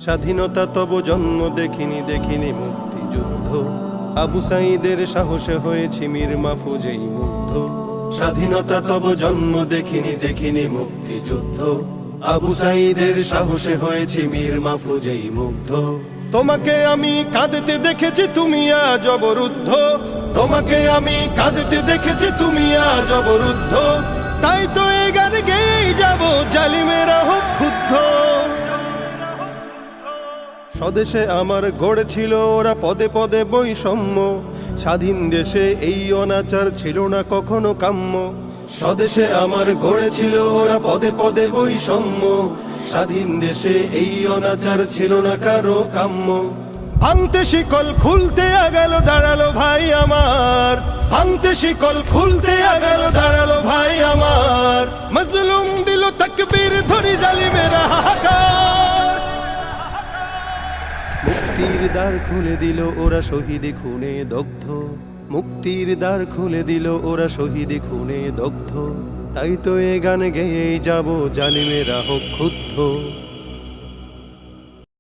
স্বাধীনতা তব জন্ম দেখিনি দেখিনি মুক্তিযুদ্ধ, আবু সাঈদের সাহসে হয়েছি মীর মাহফুজেই মুগ্ধ। স্বাধীনতা তব জন্ম দেখিনি দেখিনি মুক্তিযুদ্ধ, আবু সাঈদের সাহসে হয়েছি মীর মাহফুজেই মুগ্ধ। তোমাকে আমি কাঁদতে দেখেছি তুমি আজ অবরুদ্ধ, তোমাকে আমি কাঁদতে দেখেছি তুমি আজ অবরুদ্ধ। তাই তো এই গান গেয়েই যাব জালিমেরা হোক ক্ষুব্ধ। স্বদেশে আমার গড়েছিল ওরা পদে পদে বৈষম্য, স্বাধীন দেশে এই অনাচার ছিল না কখনো কাম্য। স্বদেশে আমার গড়েছিল ওরা পদে পদে বৈষম্য, স্বাধীন দেশে এই অনাচার ছিল না কারো কাম্য। ভাঙতে শিকল খুলতে আগাল দাঁড়ালো ভাই আমার, ভাঙতে শিকল খুলতে আগাল দাঁড়ালো ভাই আমার। মজলুম দিল তাকবীর ধরি জালিমেরা হাহাকার। মুক্তির দ্বার খুলে দিল ওরা শহীদ খুনে দগ্ধ, মুক্তির দ্বার খুলে দিল ওরা শহীদ খুনে দগ্ধ। তাই তো এ গান গেয়েই যাব জালিমেরা হোক ক্ষুব্ধ।